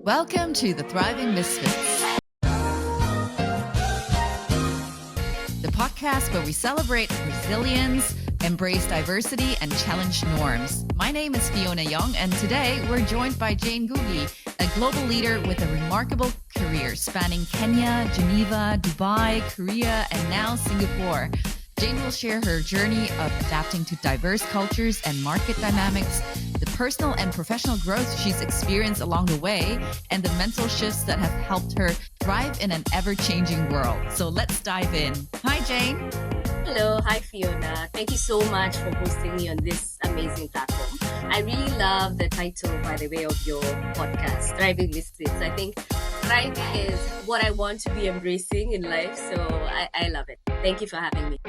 Welcome to the Thriving Misfits, the podcast where we celebrate resilience, embrace diversity, and challenge norms. My name is Fyiona Yong, and today we're joined by Jane Ngugi, a global leader with a remarkable career spanning Kenya, Geneva, Dubai, Korea, and now Singapore. Jane will share her journey of adapting to diverse cultures and market dynamics, the personal and professional growth she's experienced along the way, and the mental shifts that have helped her thrive in an ever-changing world. So let's dive in. Hi, Jane. Hello. Hi, Fiona. Thank you so much for hosting me on this amazing platform. I really love the title, by the way, of your podcast, Thriving Misfits. I think thriving is what I want to be embracing in life. So I love it. Thank you for having me.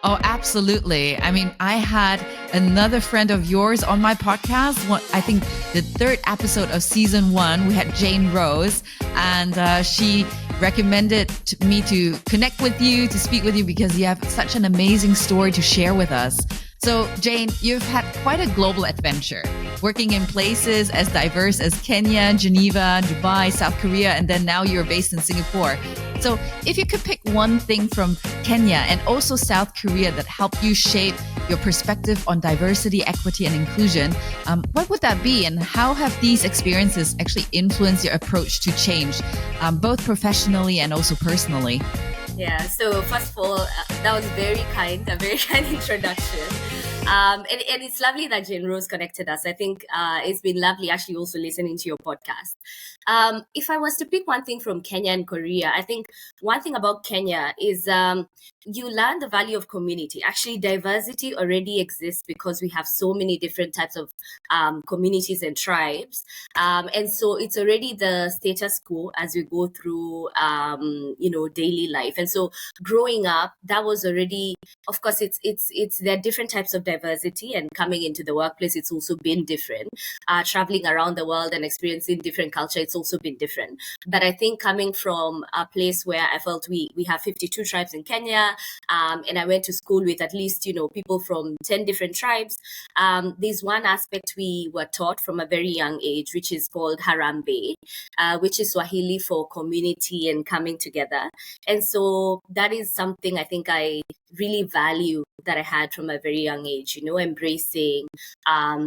Oh, absolutely. I mean, I had another friend of yours on my podcast. I think the third episode of season 1, we had Jane Rose, and she recommended me to connect with you, to speak with you, because you have such an amazing story to share with us. So, Jane, you've had quite a global adventure, working in places as diverse as Kenya, Geneva, Dubai, South Korea, and then now you're based in Singapore. So if you could pick one thing from Kenya and also South Korea that helped you shape your perspective on diversity, equity, and inclusion, what would that be? And how have these experiences actually influenced your approach to change, both professionally and also personally? Yeah, so first of all, that was a very kind introduction. And it's lovely that Jane Rose connected us. I think it's been lovely actually also listening to your podcast. If I was to pick one thing from Kenya and Korea, I think one thing about Kenya is you learn the value of community. Actually, diversity already exists because we have so many different types of communities and tribes. And so it's already the status quo as we go through, daily life. And so growing up, that was already, of course, there are different types of diversity, and coming into the workplace, it's also been different. Traveling around the world and experiencing different culture, it's also been different. But I think coming from a place where I felt we have 52 tribes in Kenya, and I went to school with at least, people from 10 different tribes. There's one aspect we were taught from a very young age, which is called Harambe, which is Swahili for community and coming together. And so that is something I think I really value that I had from a very young age, embracing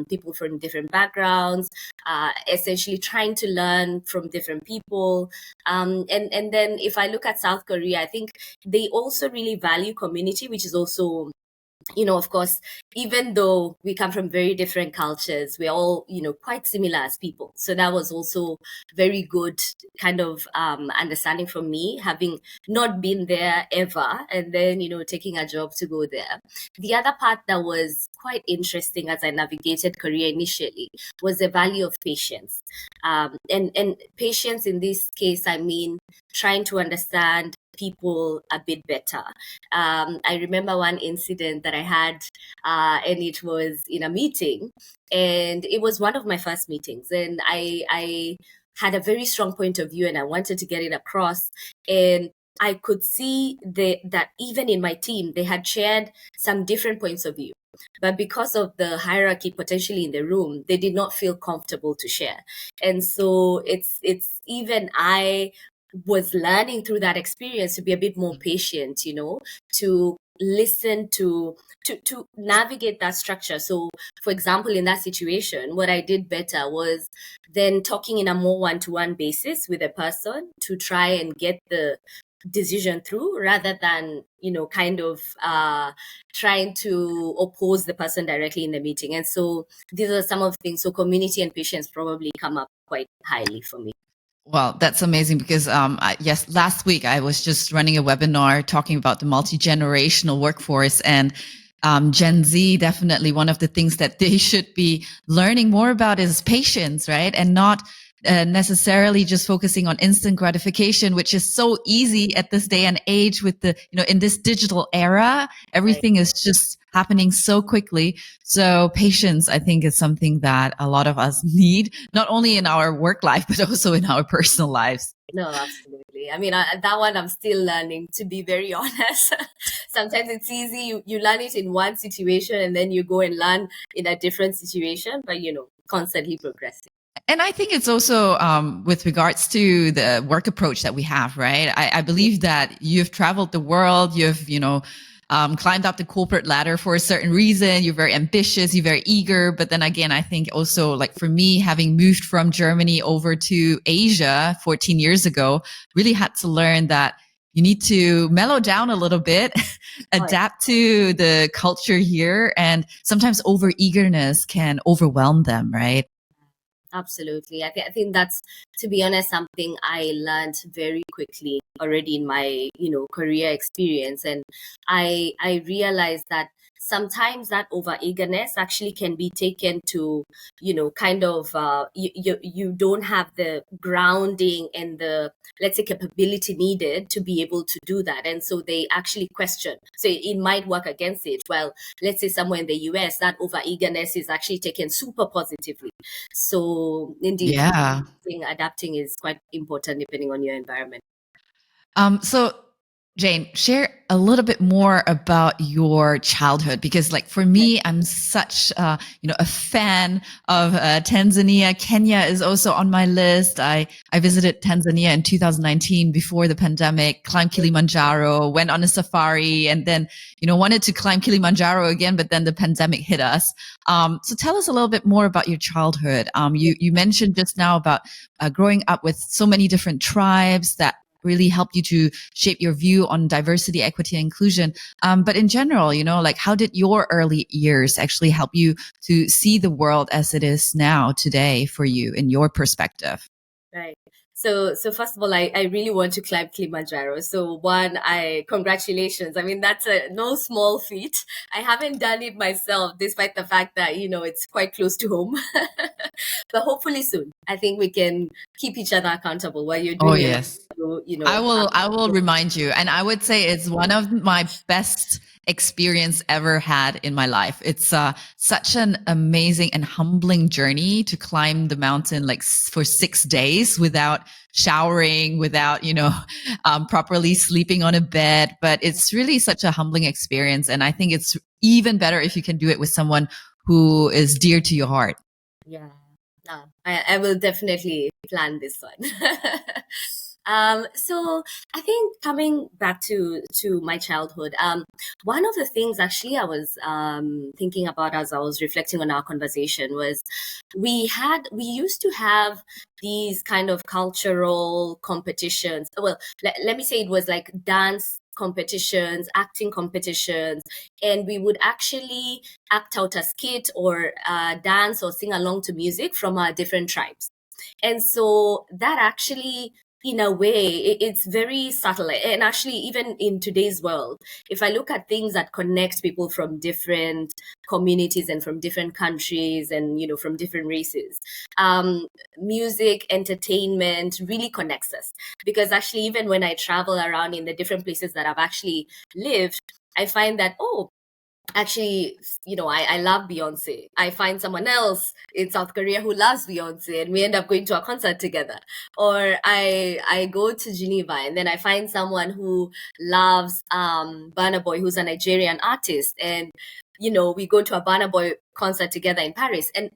people from different backgrounds, essentially trying to learn from different people. And then if I look at South Korea, I think they also really value community, which is also, of course, even though we come from very different cultures, we're all, quite similar as people. So that was also very good kind of understanding for me, having not been there ever, and then, taking a job to go there. The other part that was quite interesting as I navigated Korea initially was the value of patience. And patience in this case, I mean, trying to understand people a bit better. I remember one incident that I had, and it was in a meeting, and it was one of my first meetings, and I had a very strong point of view, and I wanted to get it across, and I could see that even in my team, they had shared some different points of view. But because of the hierarchy potentially in the room, they did not feel comfortable to share. And so it's even I was learning through that experience to be a bit more patient, to listen, to navigate that structure. So, for example, in that situation, what I did better was then talking in a more one-to-one basis with a person to try and get the decision through, rather than kind of trying to oppose the person directly in the meeting. And so these are some of the things. So community and patience probably come up quite highly for me. Well, that's amazing because, yes, last week I was just running a webinar talking about the multi-generational workforce, and Gen Z, definitely one of the things that they should be learning more about is patience, right? And not necessarily just focusing on instant gratification, which is so easy at this day and age with the, in this digital era, everything is just happening so quickly. So patience, I think, is something that a lot of us need, not only in our work life, but also in our personal lives. No, absolutely. I mean, that one I'm still learning, to be very honest. Sometimes it's easy. You learn it in one situation and then you go and learn in a different situation, but, constantly progressing. And I think it's also with regards to the work approach that we have, right? I believe that you've traveled the world, you've, climbed up the corporate ladder for a certain reason. You're very ambitious, you're very eager. But then again, I think also like for me, having moved from Germany over to Asia 14 years ago, really had to learn that you need to mellow down a little bit, adapt to the culture here. And sometimes over eagerness can overwhelm them, right? Absolutely. I think that's, to be honest, something I learned very quickly already in my, career experience. And I realized that sometimes that over eagerness actually can be taken to, kind of, you don't have the grounding and the, let's say, capability needed to be able to do that. And so they actually question. So it might work against it. Well, let's say somewhere in the US, that over eagerness is actually taken super positively. So indeed, Yeah. adapting is quite important depending on your environment. So Jane, share a little bit more about your childhood because, like, for me, I'm such, a fan of Tanzania. Kenya is also on my list. I visited Tanzania in 2019 before the pandemic, climbed Kilimanjaro, went on a safari, and then, wanted to climb Kilimanjaro again, but then the pandemic hit us. So tell us a little bit more about your childhood. You mentioned just now about growing up with so many different tribes that really helped you to shape your view on diversity, equity, and inclusion. But in general, like how did your early years actually help you to see the world as it is now today for you in your perspective? Right. So first of all, I really want to climb Kilimanjaro. So one, congratulations. I mean, that's no small feat. I haven't done it myself, despite the fact that, it's quite close to home. But hopefully soon. I think we can keep each other accountable while you're Oh, doing your, yes. I um, will remind you. And I would say it's one of my best experience ever had in my life. It's such an amazing and humbling journey to climb the mountain like for 6 days without showering, without, properly sleeping on a bed. But it's really such a humbling experience. And I think it's even better if you can do it with someone who is dear to your heart. Yeah. No, I will definitely plan this one. So I think coming back to my childhood, one of the things actually I was thinking about as I was reflecting on our conversation was we used to have these kind of cultural competitions. Well, let me say it was like dance competitions, acting competitions, and we would actually act out a skit or dance or sing along to music from our different tribes. And so that actually, in a way, it's very subtle. And actually, even in today's world, if I look at things that connect people from different communities and from different countries and, from different races, music, entertainment really connects us. Because actually, even when I travel around in the different places that I've actually lived, I find that, oh, actually, I love Beyonce. I find someone else in South Korea who loves Beyonce, and we end up going to a concert together. Or I go to Geneva, and then I find someone who loves Burna Boy, who's a Nigerian artist, and we go to a Burna Boy concert together in Paris, and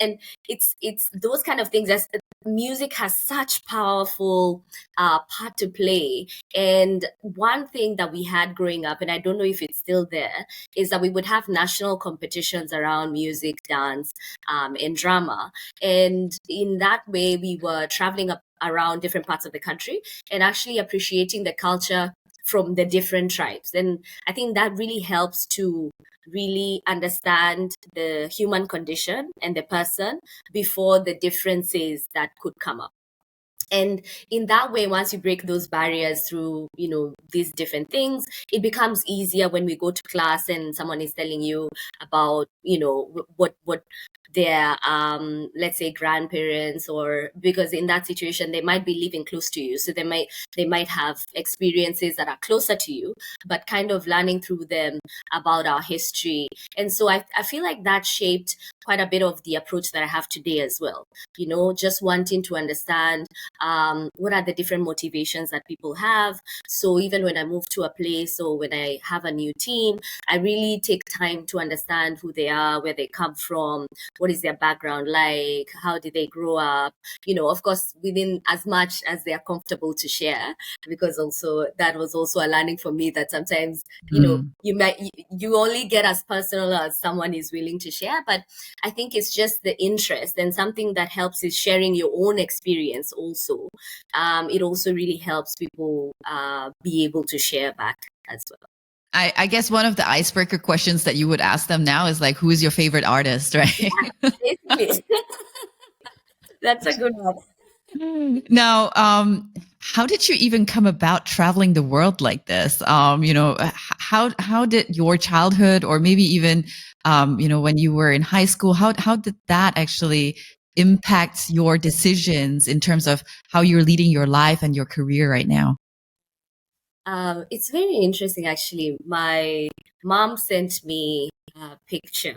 it's those kind of things. As music has such powerful part to play, and one thing that we had growing up, and I don't know if it's still there, is that we would have national competitions around music, dance, and drama, and in that way we were traveling up around different parts of the country and actually appreciating the culture from the different tribes. And I think that really helps to really understand the human condition and the person before the differences that could come up. And in that way, once you break those barriers through these different things, it becomes easier when we go to class and someone is telling you about what their let's say grandparents, or because in that situation they might be living close to you, so they might have experiences that are closer to you, but kind of learning through them about our history. And so I feel like that shaped quite a bit of the approach that I have today as well, just wanting to understand what are the different motivations that people have. So even when I move to a place or when I have a new team, I really take time to understand who they are, where they come from, what is their background like, how did they grow up, of course, within as much as they are comfortable to share, because also that was also a learning for me that sometimes, you only get as personal as someone is willing to share. But I think it's just the interest, and something that helps is sharing your own experience also. It also really helps people be able to share back as well. I guess one of the icebreaker questions that you would ask them now is like, who is your favorite artist, right? Yeah, basically. That's a good one. Now, how did you even come about traveling the world like this? How did your childhood, or maybe even, when you were in high school, how did that actually impact your decisions in terms of how you're leading your life and your career right now? It's very interesting, actually. My mom sent me a picture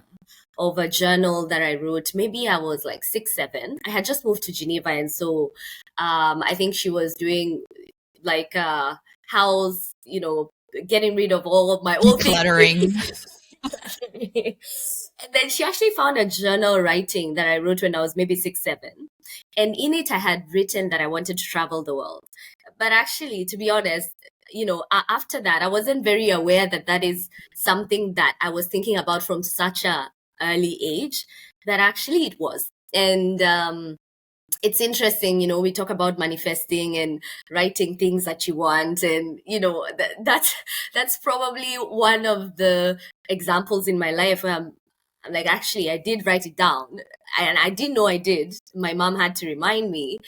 of a journal that I wrote. Maybe I was like 6, 7. I had just moved to Geneva, and so I think she was doing like house, getting rid of all of my old things. Decluttering. And then she actually found a journal writing that I wrote when I was maybe 6, 7. And in it, I had written that I wanted to travel the world. But actually, to be honest, after that, I wasn't very aware that that is something that I was thinking about from such a early age, that actually it was. And it's interesting, we talk about manifesting and writing things that you want. And, that's probably one of the examples in my life where I'm like, actually, I did write it down, and I didn't know I did. My mom had to remind me.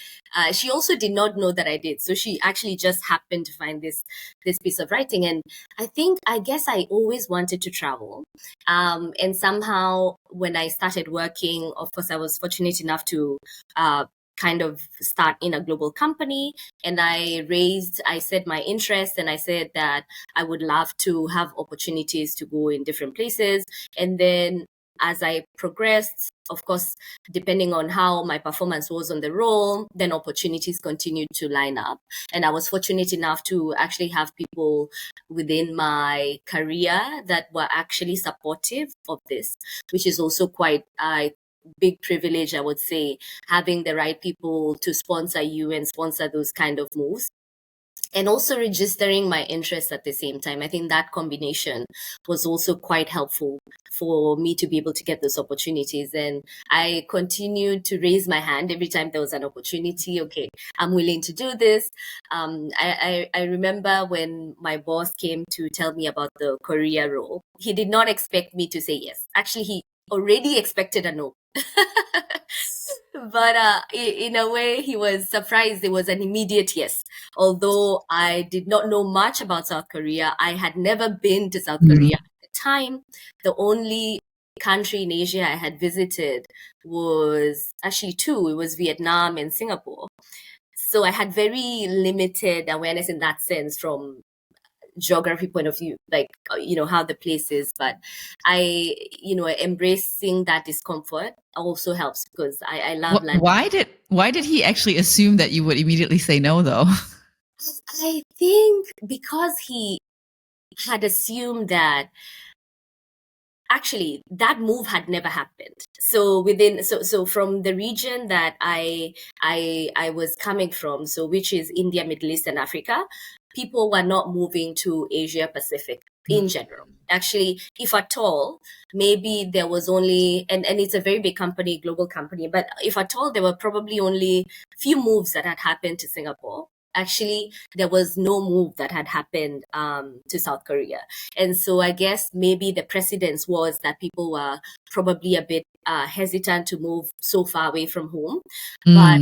She also did not know that I did. So she actually just happened to find this piece of writing. And I guess I always wanted to travel. And somehow when I started working, of course, I was fortunate enough to kind of start in a global company, and I said my interest, and I said that I would love to have opportunities to go in different places. And then as I progressed, of course, depending on how my performance was on the role, then opportunities continued to line up. And I was fortunate enough to actually have people within my career that were actually supportive of this, which is also quite big privilege, I would say, having the right people to sponsor you and sponsor those kind of moves. And also registering my interest at the same time. I think that combination was also quite helpful for me to be able to get those opportunities. And I continued to raise my hand every time there was an opportunity. Okay, I'm willing to do this. I remember when my boss came to tell me about the Korea role, he did not expect me to say yes. Actually, he already expected a no. But in a way, he was surprised. It was an immediate yes. Although I did not know much about South Korea, I had never been to South Korea at the time. The only country in Asia I had visited was actually two. It was Vietnam and Singapore. So I had very limited awareness in that sense from geography point of view, like how the place is. But I embracing that discomfort also helps, because I love learning. Why did he actually assume that you would immediately say no, though? I think because he had assumed that actually that move had never happened. So from the region that I was coming from, so which is India, Middle East, and Africa, people were not moving to Asia Pacific in general. Actually, if at all, maybe there was only, and it's a very big company, global company, but if at all, there were probably only few moves that had happened to Singapore. Actually, there was no move that had happened to South Korea. And so I guess maybe the precedence was that people were probably a bit hesitant to move so far away from home. But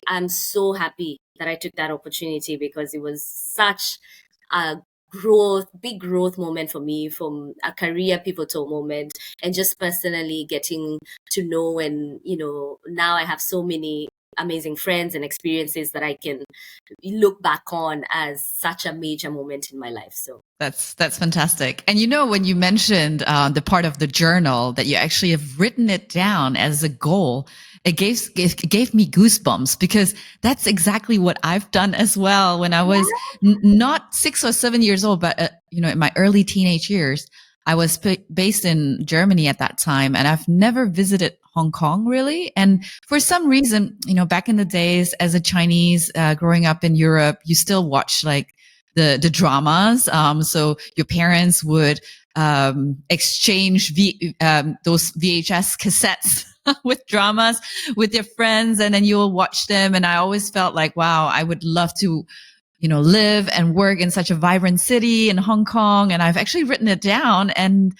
I'm so happy that I took that opportunity, because it was such a big growth moment for me, from a career pivotal moment, and just personally getting to know. And, now I have so many amazing friends and experiences that I can look back on as such a major moment in my life. So that's fantastic. And when you mentioned the part of the journal that you actually have written it down as a goal, it gave me goosebumps, because that's exactly what I've done as well when I was not 6 or 7 years old, but in my early teenage years. I was based in Germany at that time, and I've never visited Hong Kong, really. And for some reason, back in the days as a Chinese, growing up in Europe, you still watch like the dramas. So your parents would, exchange those VHS cassettes with dramas with their friends, and then you'll watch them. And I always felt like, wow, I would love to live and work in such a vibrant city in Hong Kong. And I've actually written it down, and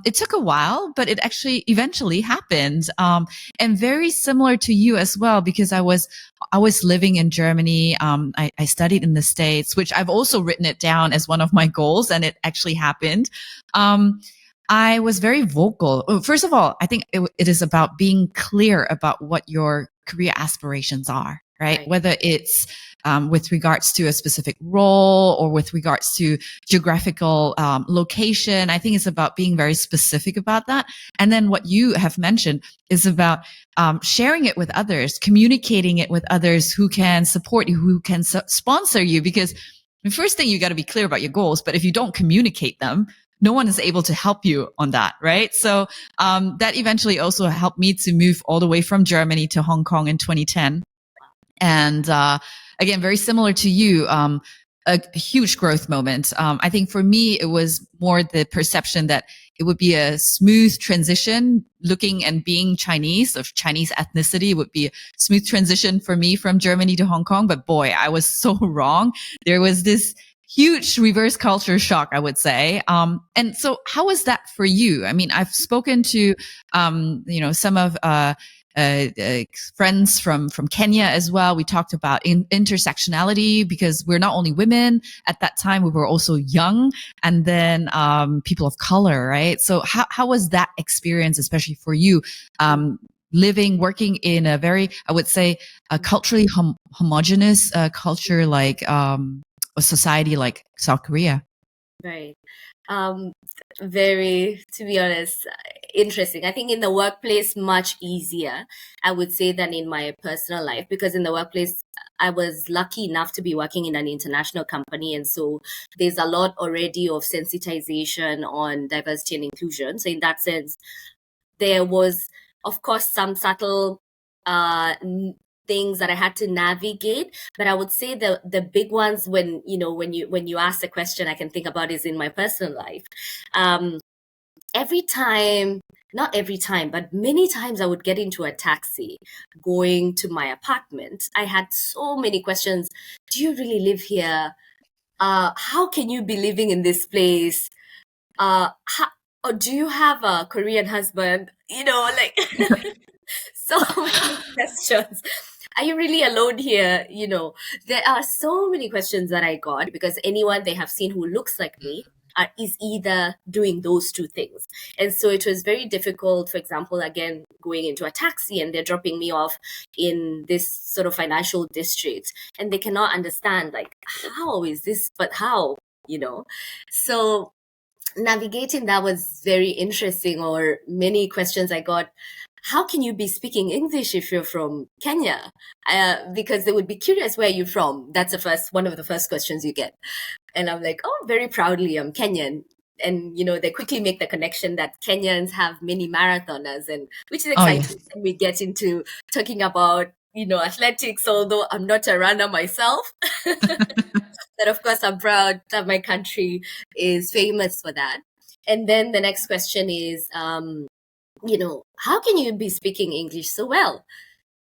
it took a while, but it actually eventually happened. And very similar to you as well, because I was living in Germany. I studied in the States, which I've also written it down as one of my goals, and it actually happened. I was very vocal. First of all, I think it is about being clear about what your career aspirations are, right? Whether it's with regards to a specific role or with regards to geographical location. I think it's about being very specific about that. And then what you have mentioned is about sharing it with others, communicating it with others who can support you, who can sponsor you. Because the first thing, you got to be clear about your goals. But if you don't communicate them, no one is able to help you on that, right? So that eventually also helped me to move all the way from Germany to Hong Kong in 2010. And again, very similar to you, a huge growth moment. I think for me, it was more the perception that it would be a smooth transition. Looking and being Chinese, of Chinese ethnicity, would be a smooth transition for me from Germany to Hong Kong. But boy, I was so wrong. There was this huge reverse culture shock, I would say. And so how was that for you? I mean, I've spoken to, some of, friends from Kenya as well. We talked about intersectionality, because we're not only women at that time, we were also young, and then people of color, right? So how was that experience, especially for you, working in a very, I would say, a culturally homogenous culture, like a society like South Korea? Right. Very, to be honest, interesting. I think in the workplace, much easier, I would say, than in my personal life, because in the workplace, I was lucky enough to be working in an international company. And so there's a lot already of sensitization on diversity and inclusion. So in that sense, there was, of course, some subtle things that I had to navigate. But I would say the big ones, when you ask the question, I can think about is in my personal life. Not every time, but many times I would get into a taxi going to my apartment. I had so many questions. Do you really live here? How can you be living in this place? Or do you have a Korean husband? Like so many questions. Are you really alone here? There are so many questions that I got, because anyone they have seen who looks like me is either doing those two things. And so it was very difficult, for example, again, going into a taxi and they're dropping me off in this sort of financial district, and they cannot understand, like, how is this, but how, So navigating that was very interesting. Or many questions I got: how can you be speaking English if you're from Kenya? Because they would be curious, where are you from? That's one of the first questions you get. And I'm like, oh, very proudly, I'm Kenyan. And, they quickly make the connection that Kenyans have many marathoners, and which is exciting. Oh, And we get into talking about, athletics, although I'm not a runner myself. But of course, I'm proud that my country is famous for that. And then the next question is, how can you be speaking English so well?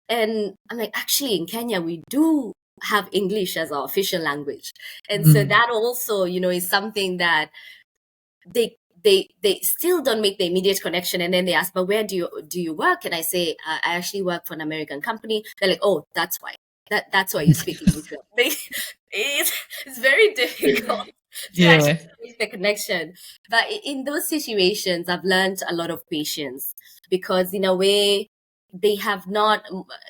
And I'm like, actually, in Kenya, we do have English as our official language. And so that also, is something that they still don't make the immediate connection. And then they ask, but where do you work? And I say, I actually work for an American company. They're like, oh, that's why. That's why you speak English. It's very difficult to actually make the connection. But in those situations, I've learned a lot of patience, because in a way, they have not,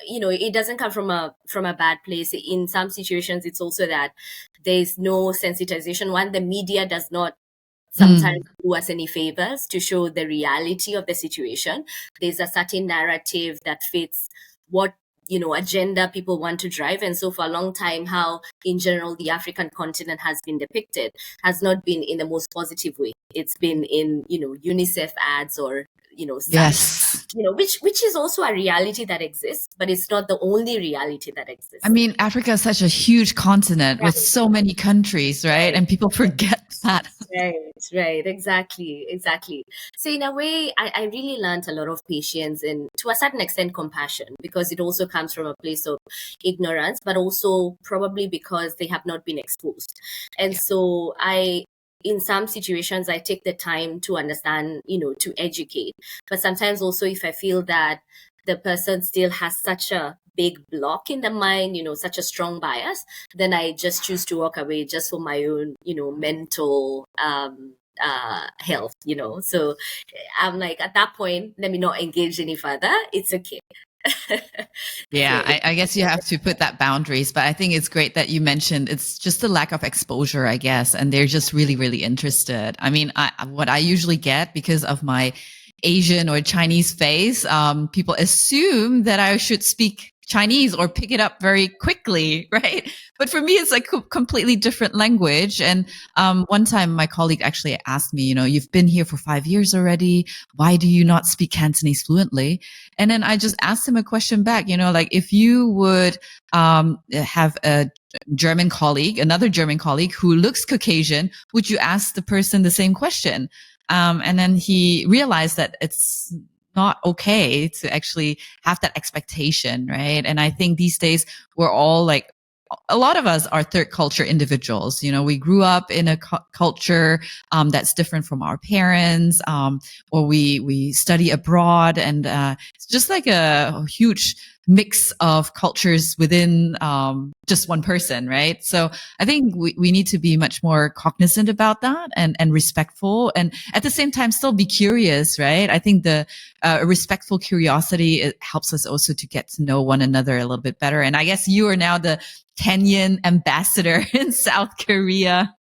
it doesn't come from a bad place. In some situations, it's also that there's no sensitization. One, the media does not sometimes do us any favors to show the reality of the situation. There's a certain narrative that fits what agenda people want to drive. And so for a long time, how in general the African continent has been depicted has not been in the most positive way. It's been in UNICEF ads or such, Yes. which is also a reality that exists, but it's not the only reality that I exists. mean, Africa is such a huge continent with Right, so many countries, right? right. And people forget that. Right, exactly. So in a way, I really learned a lot of patience and to a certain extent compassion, because it also comes from a place of ignorance, but also probably because they have not been exposed. And Yeah. so in some situations, I take the time to understand, to educate. But sometimes also if I feel that the person still has such a big block in the mind, such a strong bias, then I just choose to walk away just for my own, mental health, So I'm like, at that point, let me not engage any further. It's okay. Yeah, So I guess you have to put that boundaries, but I think it's great that you mentioned it's just the lack of exposure, I guess, and they're just really, really interested. I mean, what I usually get because of my Asian or Chinese face, people assume that I should speak Chinese or pick it up very quickly, right? But for me, it's like a completely different language. And one time, my colleague actually asked me, you've been here for 5 years already. Why do you not speak Cantonese fluently? And then I just asked him a question back, like if you would have a German colleague, another German colleague who looks Caucasian, would you ask the person the same question? And then he realized that it's not okay to actually have that expectation, right? And I think these days we're all like, a lot of us are third culture individuals. We grew up in a culture that's different from our parents, or we study abroad, and it's just like a huge mix of cultures within just one person, right? So I think we need to be much more cognizant about that and respectful, and at the same time still be curious, right? I think the respectful curiosity, it helps us also to get to know one another a little bit better. And I guess you are now the Kenyan ambassador in South Korea.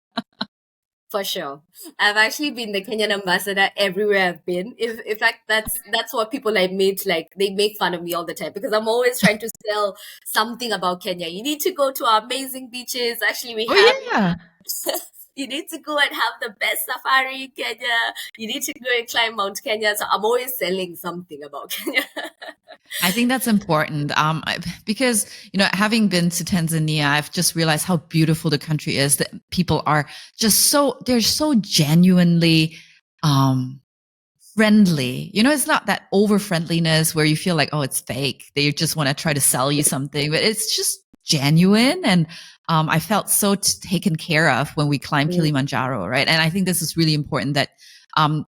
for sure, I've actually been the Kenyan ambassador everywhere I've been. In fact, that's what people I meet, like, they make fun of me all the time because I'm always trying to sell something about Kenya. You need to go to our amazing beaches. Actually, we Oh have. yeah. You need to go and have the best safari in Kenya. You need to go and climb Mount Kenya. So I'm always selling something about Kenya. I think that's important. Because, having been to Tanzania, I've just realized how beautiful the country is, that people are they're so genuinely, friendly. It's not that over friendliness where you feel like, oh, it's fake. They just want to try to sell you something, but it's just genuine. And I felt so taken care of when we climbed Mm, Kilimanjaro, right? And I think this is really important that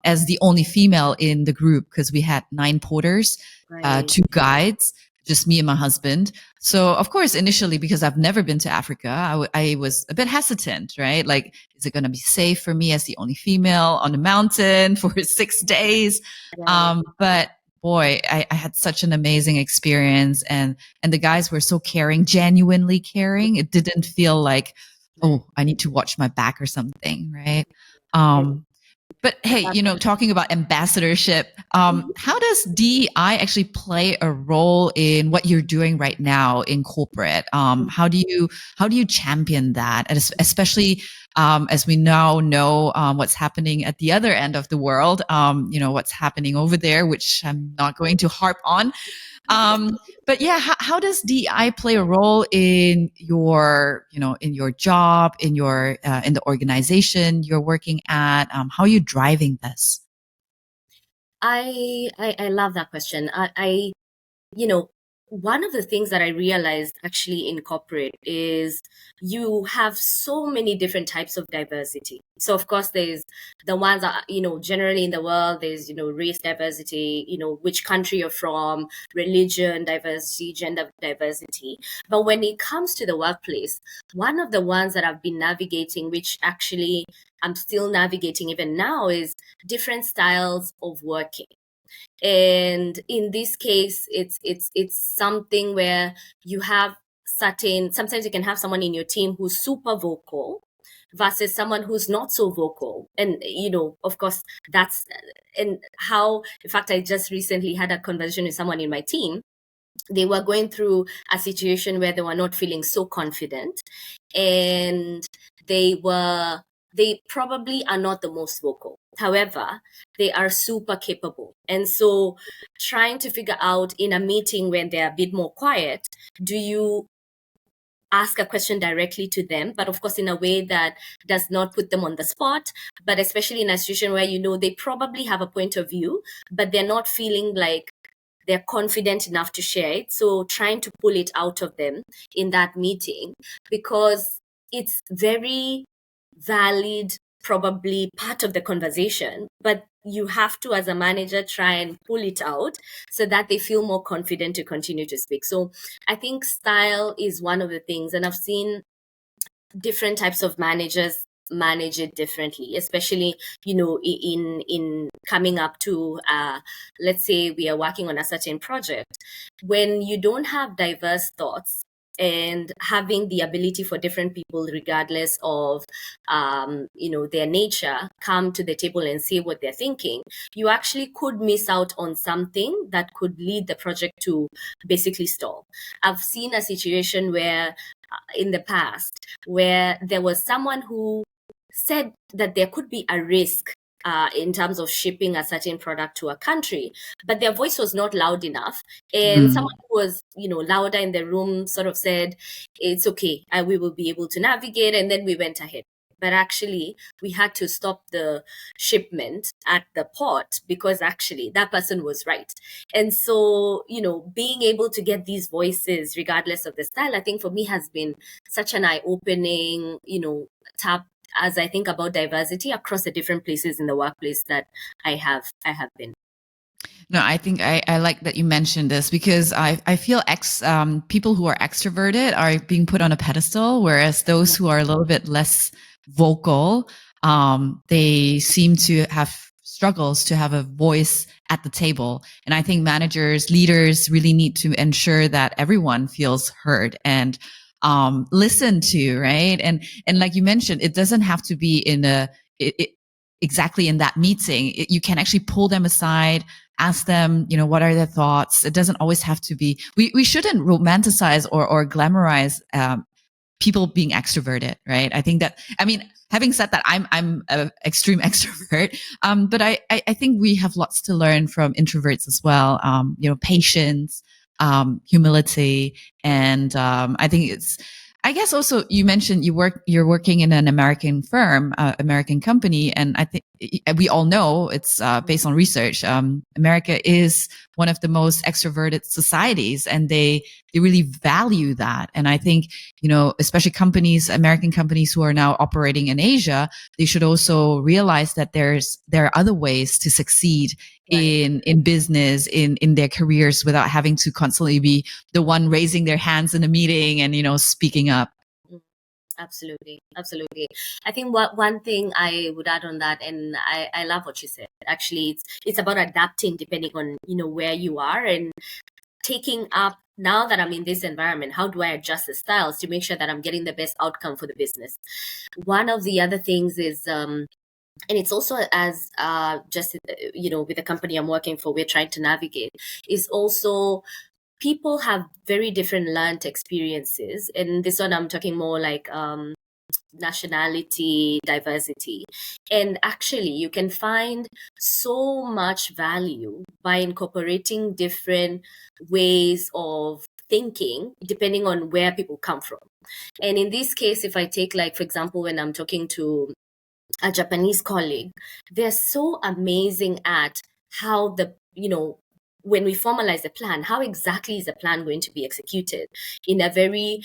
as the only female in the group, because we had 9 porters, right. 2 guides, just me and my husband. So, of course, initially, because I've never been to Africa, I was a bit hesitant, right? Like, is it going to be safe for me as the only female on the mountain for 6 days? Right. But boy, I had such an amazing experience, and the guys were so caring, genuinely caring. It didn't feel like, Right. oh, I need to watch my back or something, right? Right. But hey, Uh, talking about ambassadorship, mhm. how does DEI actually play a role in what you're doing right now in corporate? How do you champion that, and especially as we now know what's happening at the other end of the world, what's happening over there, which I'm not going to harp on. Um, but yeah, how does DI play a role in your job, in the organization you're working at? How are you driving this? I love that question. You know, one of the things that I realized actually in corporate is you have so many different types of diversity. So of course there's the ones that, generally in the world, there's, race diversity, which country you're from, religion diversity, gender diversity. But when it comes to the workplace, one of the ones that I've been navigating, which actually I'm still navigating even now, is different styles of working. And in this case, it's something where you have sometimes you can have someone in your team who's super vocal versus someone who's not so vocal. And of course, that's and how in fact I just recently had a conversation with someone in my team. They were going through a situation where they were not feeling so confident, and they were they probably are not the most vocal. However, they are super capable. And so trying to figure out in a meeting when they're a bit more quiet, do you ask a question directly to them, but of course in a way that does not put them on the spot, but especially in a situation where they probably have a point of view, but they're not feeling like they're confident enough to share it. So trying to pull it out of them in that meeting, because it's very valid, probably part of the conversation, but you have to, as a manager, try and pull it out so that they feel more confident to continue to speak. So I think style is one of the things, and I've seen different types of managers manage it differently, especially in coming up to let's say we are working on a certain project. When you don't have diverse thoughts and having the ability for different people, regardless of their nature, come to the table and say what they're thinking, you actually could miss out on something that could lead the project to basically stall. I've seen a situation where in the past where there was someone who said that there could be a risk in terms of shipping a certain product to a country, but their voice was not loud enough. And someone who was, louder in the room sort of said, it's okay, we will be able to navigate. And then we went ahead. But actually, we had to stop the shipment at the port because actually that person was right. And so, being able to get these voices, regardless of the style, I think for me has been such an eye-opening, tap as I think about diversity across the different places in the workplace that I have been. No, I think I like that you mentioned this, because I feel people who are extroverted are being put on a pedestal, whereas those who are a little bit less vocal, they seem to have struggles to have a voice at the table. And I think managers, leaders really need to ensure that everyone feels heard and listened to, right? And like you mentioned, it doesn't have to be exactly in that meeting. You can actually pull them aside, ask them, what are their thoughts? It doesn't always have to be, we shouldn't romanticize or glamorize, people being extroverted, right? I think that, having said that, I'm an extreme extrovert. But I think we have lots to learn from introverts as well. Patience, humility. And, I think I guess also you mentioned you're working in an American firm, American company. And I think we all know it's based on research. America is one of the most extroverted societies, and they really value that. And I think, especially American companies who are now operating in Asia, they should also realize that there are other ways to succeed in business, in their careers, without having to constantly be the one raising their hands in a meeting and, speaking up. Absolutely. I think one thing I would add on that, and I love what you said. Actually, it's about adapting depending on, where you are, and taking up, now that I'm in this environment, how do I adjust the styles to make sure that I'm getting the best outcome for the business? One of the other things is, and it's also as just, with the company I'm working for, we're trying to navigate, is also people have very different learned experiences. And this one, I'm talking more like nationality, diversity. And actually, you can find so much value by incorporating different ways of thinking depending on where people come from. And in this case, if I take, like, for example, when I'm talking to a Japanese colleague, they're so amazing at how when we formalize a plan, how exactly is the plan going to be executed in a very,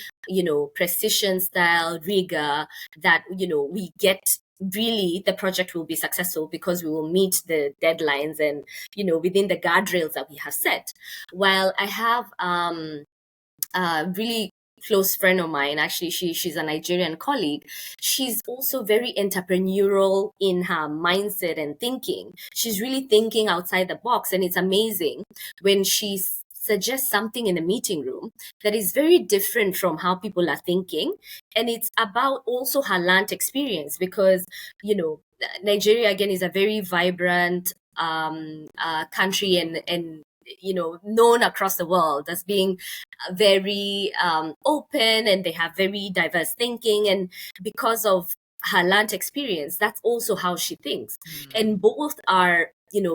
precision style, rigor that, we get really the project will be successful because we will meet the deadlines and, within the guardrails that we have set. While I have really close friend of mine, actually she's a Nigerian colleague. She's also very entrepreneurial in her mindset and thinking. She's really thinking outside the box, and it's amazing when she suggests something in the meeting room that is very different from how people are thinking. And it's about also her learned experience, because Nigeria again is a very vibrant country, and known across the world as being very open, and they have very diverse thinking. And because of her learned experience, that's also how she thinks. And both are,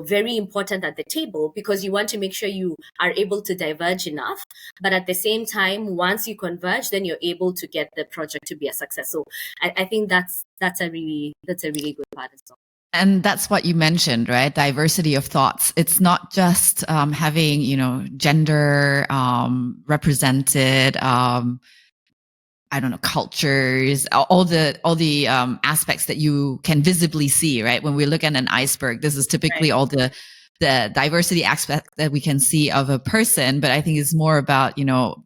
very important at the table, because you want to make sure you are able to diverge enough. But at the same time, once you converge, then you're able to get the project to be a success. So I think that's a really good part as well. And that's what you mentioned, right? Diversity of thoughts. It's not just having, gender represented, I don't know, cultures, all the aspects that you can visibly see, right? When we look at an iceberg, this is typically all the diversity aspect that we can see of a person. But I think it's more about,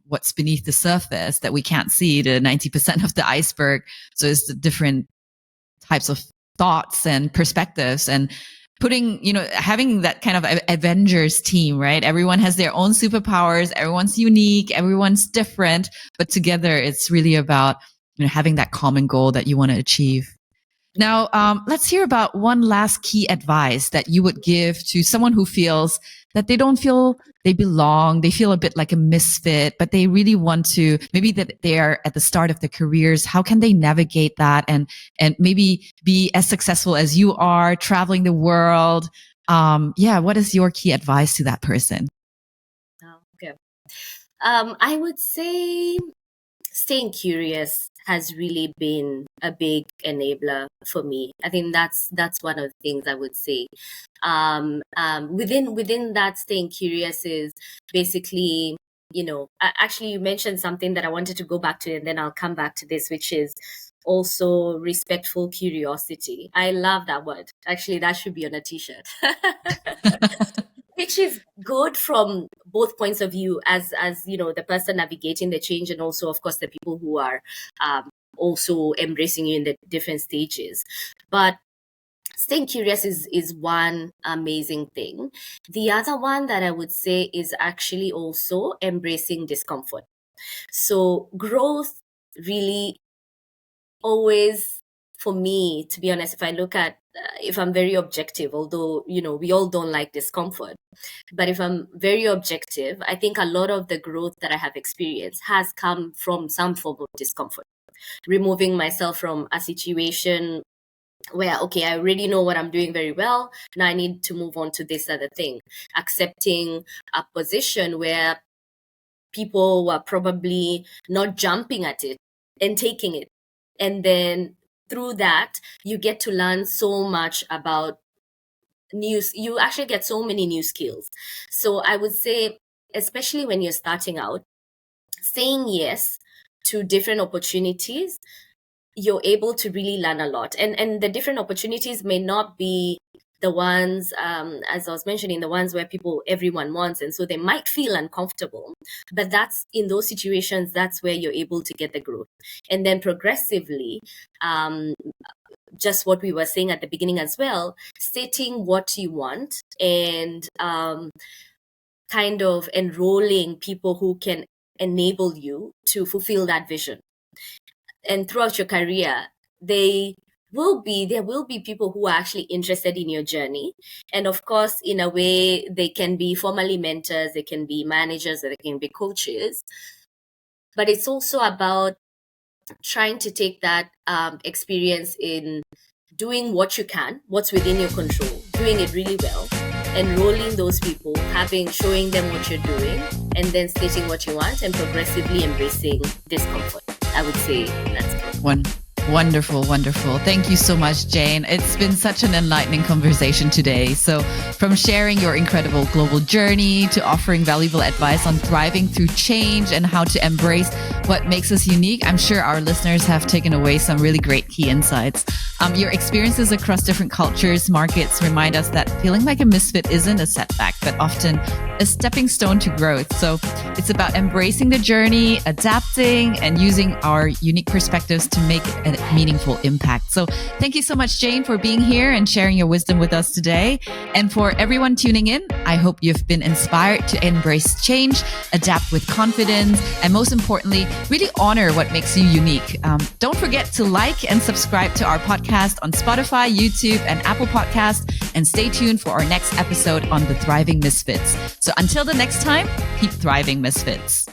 what's beneath the surface that we can't see, the 90% of the iceberg. So it's the different types of thoughts and perspectives, and putting, having that kind of Avengers team, right? Everyone has their own superpowers. Everyone's unique. Everyone's different, but together it's really about, having that common goal that you want to achieve. Now, let's hear about one last key advice that you would give to someone who feels that they don't feel they belong. They feel a bit like a misfit, but they really want to, maybe that they are at the start of their careers. How can they navigate that and maybe be as successful as you are, traveling the world? What is your key advice to that person? Okay. I would say staying curious has really been a big enabler for me. I think that's one of the things I would say. Within that, staying curious is basically, actually you mentioned something that I wanted to go back to, and then I'll come back to this, which is also respectful curiosity. I love that word. Actually, that should be on a t-shirt. Which is good from both points of view, as the person navigating the change, and also, of course, the people who are also embracing you in the different stages. But staying curious is one amazing thing. The other one that I would say is actually also embracing discomfort. So growth really always, for me, to be honest, if I look at, if I'm very objective, although, we all don't like discomfort, but if I'm very objective, I think a lot of the growth that I have experienced has come from some form of discomfort. Removing myself from a situation where, okay, I already know what I'm doing very well. Now I need to move on to this other thing. Accepting a position where people were probably not jumping at it and taking it. And then through that, you get to learn so much about news. You actually get so many new skills. So I would say, especially when you're starting out, saying yes to different opportunities, you're able to really learn a lot. And the different opportunities may not be the ones, as I was mentioning, the ones where everyone wants. And so they might feel uncomfortable. But that's, in those situations, that's where you're able to get the growth. And then progressively, just what we were saying at the beginning as well, stating what you want and kind of enrolling people who can enable you to fulfill that vision. And throughout your career, there will be people who are actually interested in your journey. And of course, in a way, they can be formally mentors, they can be managers, they can be coaches. But it's also about trying to take that experience in doing what you can, what's within your control, doing it really well, enrolling those people, showing them what you're doing, and then stating what you want, and progressively embracing discomfort. I would say that's good. Wonderful. Thank you so much, Jane. It's been such an enlightening conversation today. So from sharing your incredible global journey to offering valuable advice on thriving through change and how to embrace what makes us unique, I'm sure our listeners have taken away some really great key insights. Your experiences across different cultures, markets remind us that feeling like a misfit isn't a setback, but often a stepping stone to growth. So it's about embracing the journey, adapting, and using our unique perspectives to make a meaningful impact. So thank you so much, Jane, for being here and sharing your wisdom with us today. And for everyone tuning in, I hope you've been inspired to embrace change, adapt with confidence, and most importantly, really honor what makes you unique. Don't forget to like and subscribe to our podcast on Spotify, YouTube, and Apple Podcasts, and stay tuned for our next episode on the Thriving Misfits. So until the next time, keep thriving, Misfits.